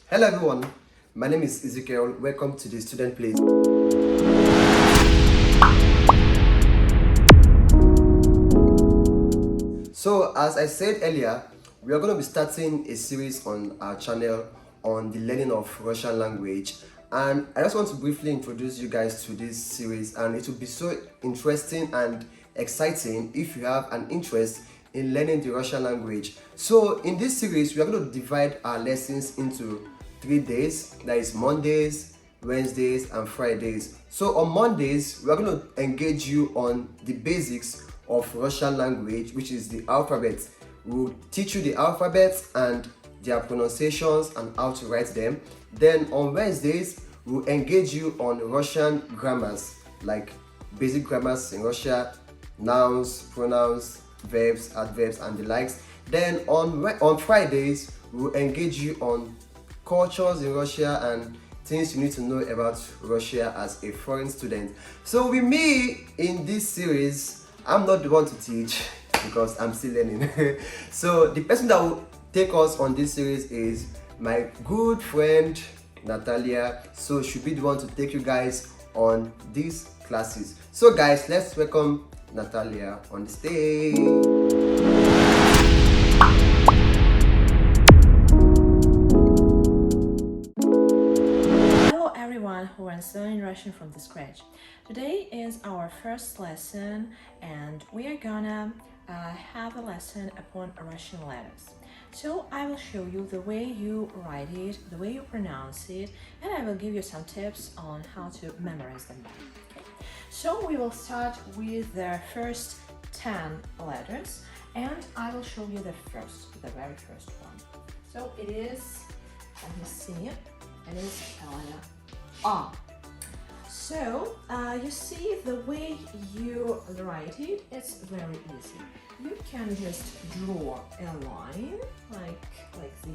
Hello everyone, my name is Ezekiel. Welcome to the Student Place. So as I said earlier, we are going to be starting a series on our channel on the learning of Russian language, and I just want to briefly introduce you guys to this series, and it will be so interesting and exciting if you have an interest in learning the Russian language. So in this series, we are going to divide our lessons into 3 days, that is Mondays, Wednesdays and Fridays. So on Mondays, we are going to engage you on the basics of Russian language, which is the alphabet. We'll teach you the alphabet and their pronunciations and how to write them. Then on Wednesdays, we'll engage you on Russian grammars, like basic grammars in Russia, nouns, pronouns, verbs, adverbs and the likes. Then on Fridays, we'll engage you on cultures in Russia and things you need to know about Russia as a foreign student. So with me in this series, I'm not the one to teach because I'm still learning. So the person that will take us on this series is my good friend Natalie. So she'll be the one to take you guys on these classes. So guys, let's welcome Natalie on the stage. Who are learning Russian from the scratch. Today is our first lesson and we are gonna have a lesson upon Russian letters. So I will show you the way you write it, the way you pronounce it, and I will give you some tips on how to memorize them. Okay? So we will start with the first 10 letters and I will show you the very first one. So it is, let me see, it is letter So you see the way you write it, it's very easy. You can just draw a line like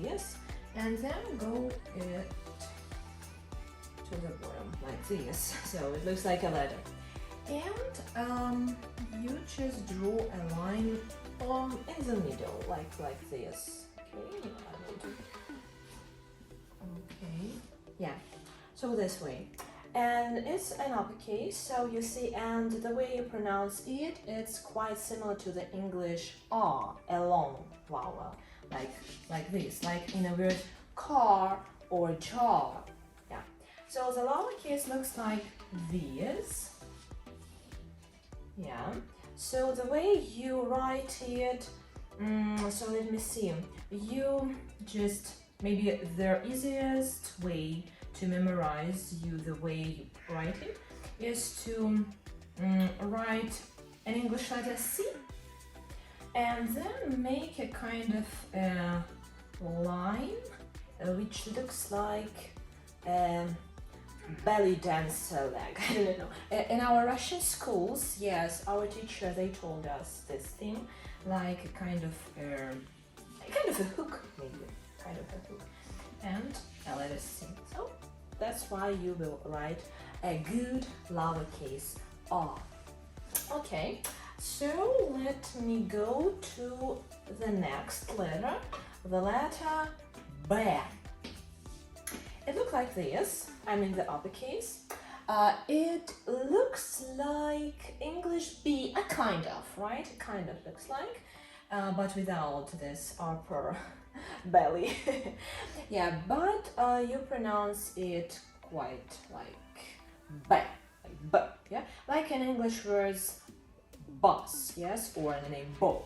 this and then go it to the bottom like this. So it looks like a letter. And you just draw a line in the middle like this. Okay, I will do. Okay, yeah. So this way, and it's an uppercase, so you see, and the way you pronounce it, it's quite similar to the English R, a long vowel, like this, like in a word car or jar. Yeah. So the lowercase looks like this. Yeah. So the way you write it, so let me see. You just maybe the easiest way to memorize the way you write it is to write an English letter C and then make a kind of line which looks like a belly dancer leg. I don't know. In our Russian schools, yes, our teacher, they told us this thing, like a kind of a hook, maybe, kind of a hook, and a letter C. So that's why you will write a good lowercase r. Okay, so let me go to the next letter, the letter B. It looks like this, I'm in the uppercase. It looks like English B, a kind of, right? It kind of looks like, but without this upper belly. Yeah, but you pronounce it quite like B, yeah, like in English words bus, yes, or in the name bo.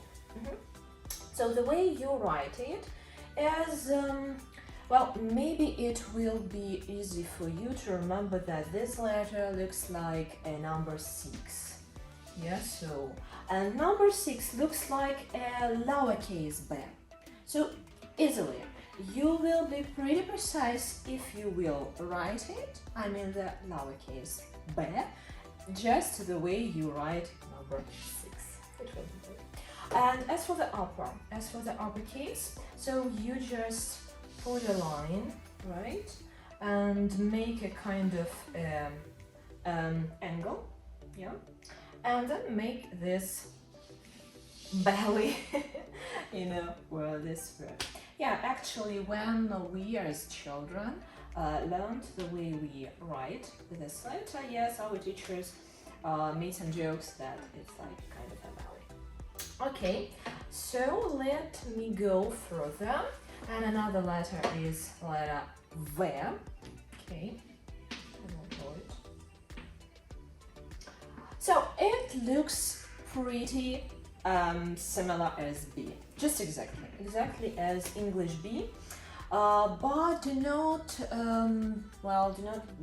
So the way you write it is, well, maybe it will be easy for you to remember that this letter looks like a number 6. Yes, so, and number 6 looks like a lowercase b. So easily, you will be pretty precise if you will write it, I mean the lowercase b, just the way you write number 6. It will be good. And as for the uppercase, so you just put a line, right, and make a kind of angle, yeah, and then make this belly, you know, where this word. Yeah, actually, when we as children learned the way we write this letter, yes, our teachers made some jokes that it's like kind of a vowel. Okay, so let me go further. And another letter is letter V. Okay, I will draw it. So it looks pretty similar as B, just exactly as English B. But do not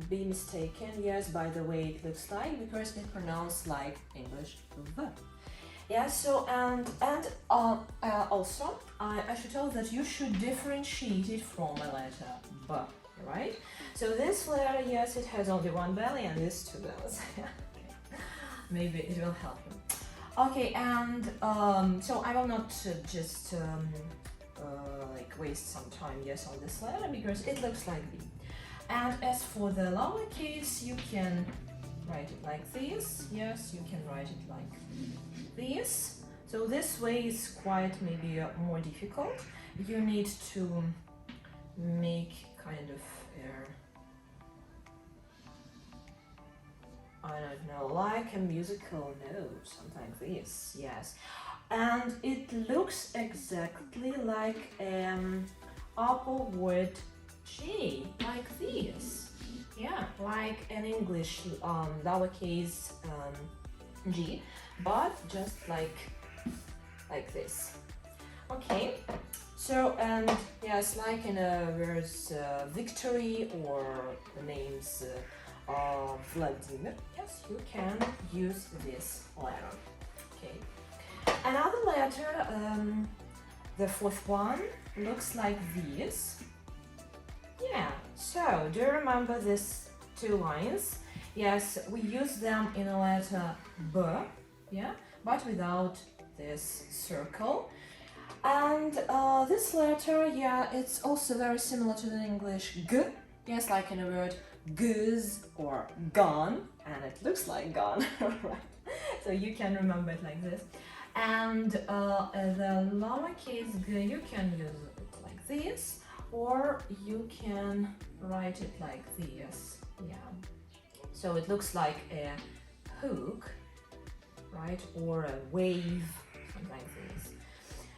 be mistaken, yes, by the way it looks like, because it's pronounced like English V. Yeah, so and also I should tell that you should differentiate it from a letter B, right? So this letter, yes, it has only one belly and this two bellies. Okay. Maybe it will help you. Okay, and so I will not just like waste some time, yes, on this letter because it looks like B. And as for the lowercase, you can write it like this. Yes, you can write it like this. So this way is quite maybe more difficult. You need to make kind of I don't know, like a musical note, something like this, yes. And it looks exactly like an upper word J, like this. Yeah, like an English lowercase G, but just like this. Okay, so and yes, like in a words victory or the names Vladimir, yes, you can use this letter. Okay, another letter, the fourth one, looks like this. Yeah, so do you remember these two lines? Yes, we use them in a letter B, yeah, but without this circle. And this letter, yeah, it's also very similar to the English G, yes, like in a word goose or gone, and it looks like gone, right? So you can remember it like this. And the lowercase g, you can use it like this, or you can write it like this, yeah. So it looks like a hook, right, or a wave, something like this.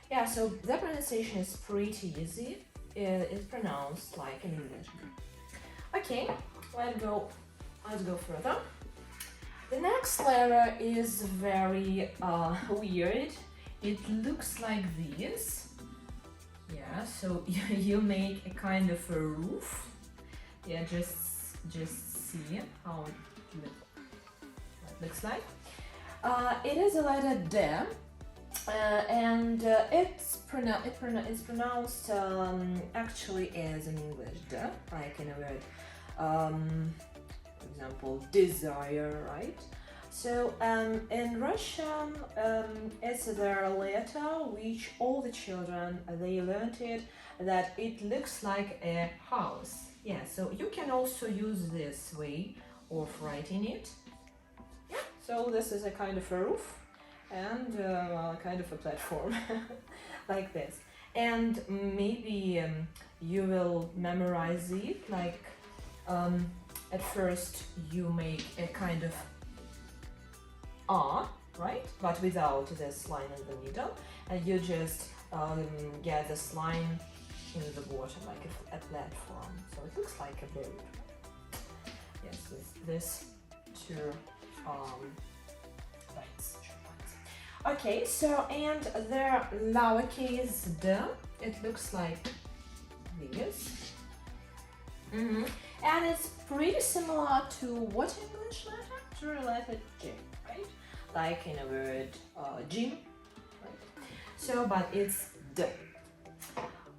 Yeah, so the pronunciation is pretty easy. It's pronounced like in English. Okay, let's go further. The next letter is very weird. It looks like this. Yeah, so you make a kind of a roof. Yeah, just see how it looks like. It is a letter D, and it's pronounced actually as an English D, like in a word. For example, desire, right? So in Russian, it's their letter which all the children they learned it that it looks like a house. Yeah, so you can also use this way of writing it. Yeah, so this is a kind of a roof and kind of a platform like this. And maybe you will memorize it like at first you make a kind of R, right? But without this line in the middle, and you just get this line in the bottom like a platform. So it looks like a boat. Yes, with this two lines. Okay, so and their lowercase d, it looks like this. And it's pretty similar to what English letter? To the letter J, right? Like in a word gym, right? So, but it's D.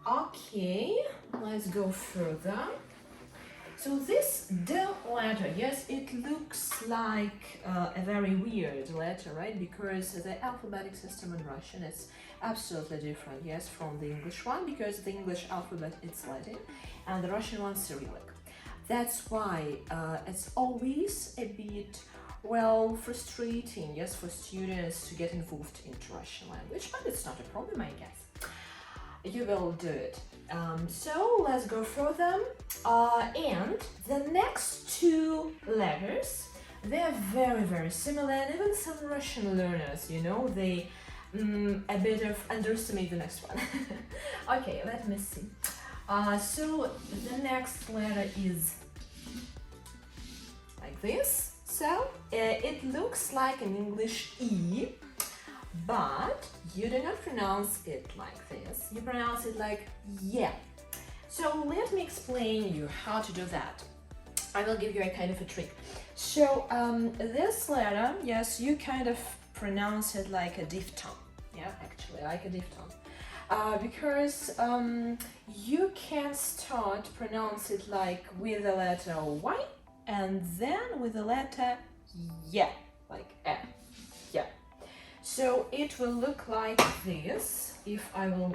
Okay, let's go further. So this D letter, yes, it looks like a very weird letter, right? Because the alphabetic system in Russian is absolutely different, yes, from the English one, because the English alphabet is Latin and the Russian one Cyrillic. That's why it's always a bit, well, frustrating, yes, for students to get involved into Russian language, but it's not a problem, I guess. you will do it. So let's go through them. And the next two letters, they're very, very similar, and even some Russian learners, you know, they a bit of underestimate the next one. Okay, let me see. So the next letter is like this. So it looks like an English E, but you do not pronounce it like this. You pronounce it like yeah. So let me explain you how to do that. I will give you a kind of a trick. So this letter, yes, you kind of pronounce it like a diphthong. Yeah, actually, like a diphthong. Because you can start pronounce it like with the letter Y and then with the letter yeah, like eh, yeah. So it will look like this if I will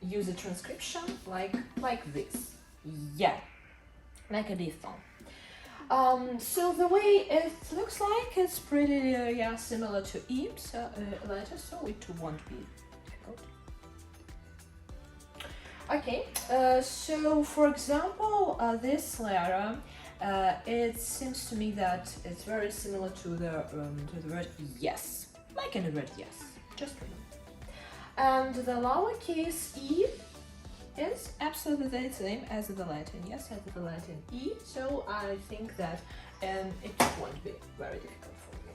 use a transcription like this, yeah, like a diphthong. So the way it looks like, it's pretty yeah, similar to E letter, so it won't be difficult. Okay, so for example, this letter, it seems to me that it's very similar to the word yes, like in the word yes, just remember. And the lowercase e is absolutely the same as the Latin, yes, as the Latin E, so I think that it won't be very difficult for you.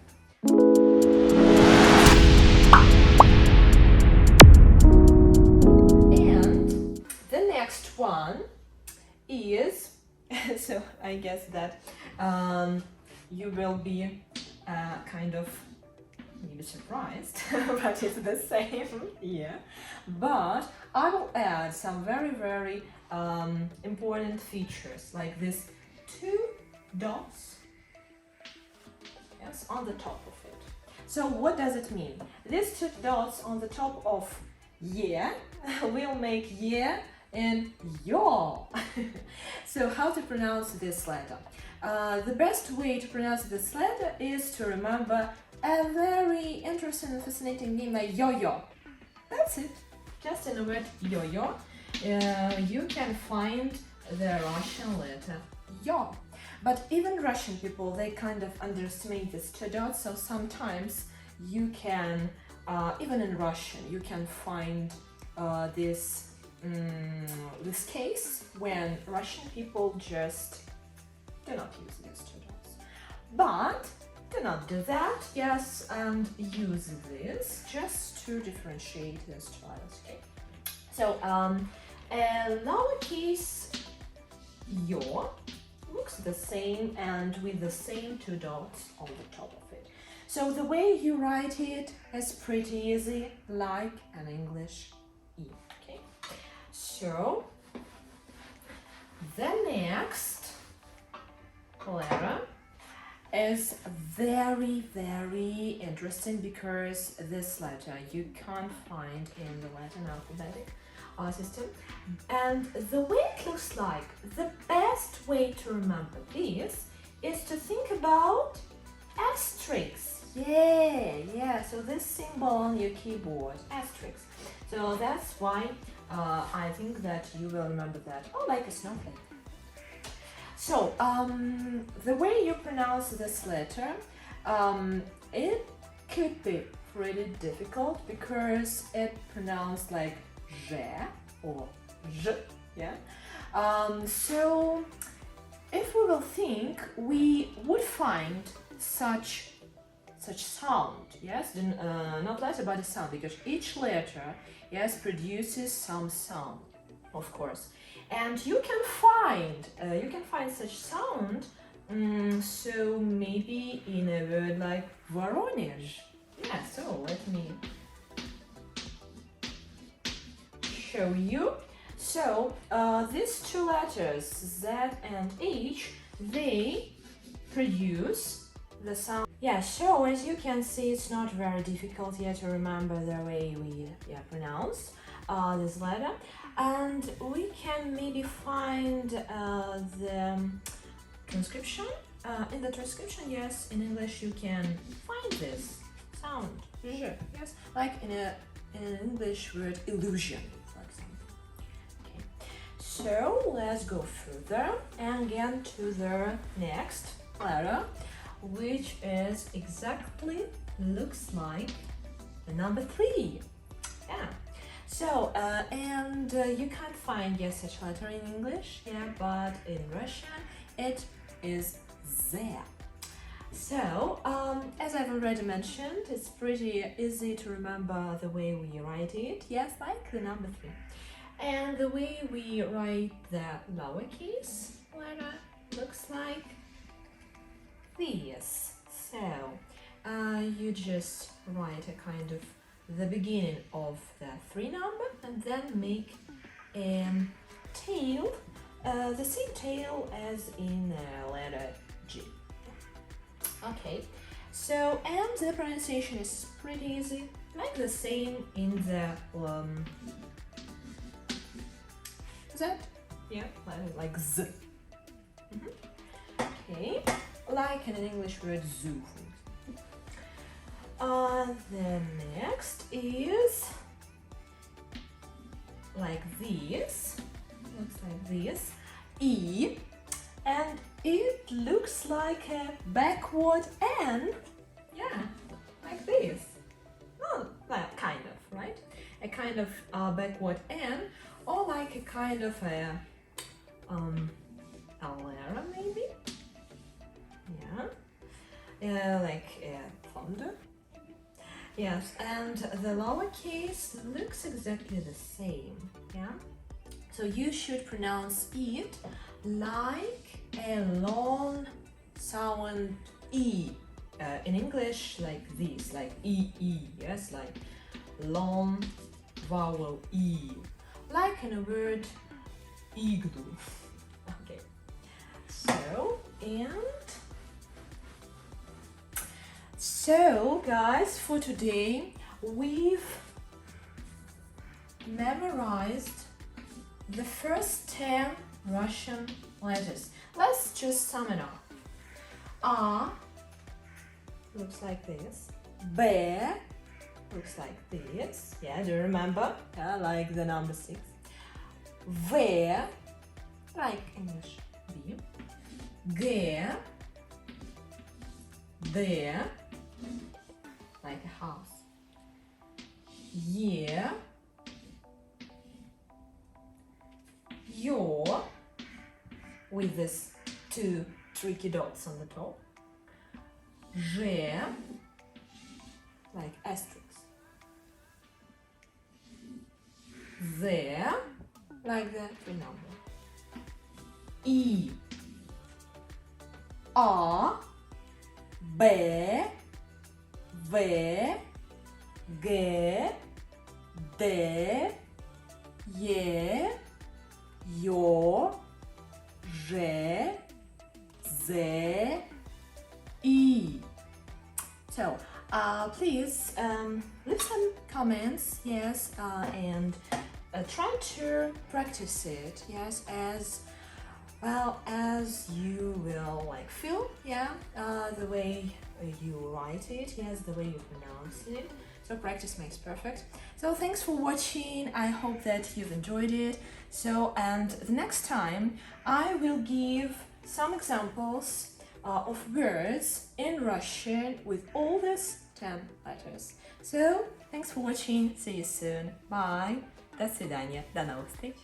And the next one is, so I guess that you will be kind of maybe surprised, but it's the same, yeah. But I will add some very, very important features, like these two dots, yes, on the top of it. So what does it mean? These two dots on the top of yeah will make yeah and yaw. So how to pronounce this letter? The best way to pronounce this letter is to remember a very interesting and fascinating name like yo-yo. That's it. Just in the word yo-yo, you can find the Russian letter yo. But even Russian people, they kind of underestimate these two dots, so sometimes you can, even in Russian, you can find this case when Russian people just do not use these two dots. But do not do that, yes, and use this just to differentiate the styles, okay? So, a lowercase your looks the same and with the same two dots on the top of it. So the way you write it is pretty easy, like an English E, okay? So, the next letter is very, very interesting because this letter you can't find in the Latin alphabetic system. And the way it looks like, the best way to remember this is to think about asterisks. Yeah, so this symbol on your keyboard, asterisks. So that's why I think that you will remember that. Oh, like a snowflake. So, the way you pronounce this letter, it could be pretty difficult because it pronounced like Z or Z, yeah? So, if we will think, we would find such sound, yes? Not letter, but a sound, because each letter, yes, produces some sound, of course. And you can find such sound, so maybe in a word like Voronezh. Yeah, so let me show you. So these two letters, Z and H, they produce the sound. Yeah, so as you can see, it's not very difficult yet to remember the way we pronounce this letter. And we can maybe find the transcription. In the transcription, yes, in English you can find this sound, yes, like in an English word illusion, for example. So let's go further and get to the next letter, which is exactly looks like the number 3. Yeah. So you can't find such letter in English, but in Russian it is Z. So, as I've already mentioned, it's pretty easy to remember the way we write it, like the number 3. And the way we write the lowercase letter looks like this. So, you just write a kind of the beginning of the 3 number and then make a tail, the same tail as in letter G. Okay, so and the pronunciation is pretty easy, like the same in the Z, like Z. Okay, like in an English word zoo. The next is like this, looks like this, E, and it looks like a backward N, like this. Oh, well, kind of, right? A kind of backward N, or like a kind of a letter maybe, like a thunder. Yes, and the lowercase looks exactly the same, So you should pronounce it like a long sound E. In English, like this, like E, like long vowel E. Like in a word, igloo. Okay, So guys, for today we've memorized the first 10 Russian letters. Let's just sum it up. A looks like this. B looks like this. Do you remember? Like the number 6. V, like English B. G, D, like a house. Y, Yo, with these 2 tricky dots on the top. J, like asterisk. Z, like the 3 number. E, A, B, V, G, D, Y, Yo, J, Z, E. So, please leave some comments, and try to practice it, as well as you will feel, the way you write it, the way you pronounce it. So practice makes perfect. So thanks for watching. I hope that you've enjoyed it. So, and the next time I will give some examples of words in Russian with all these 10 letters. So, thanks for watching. See you soon. Bye. До свидания. До новых встреч.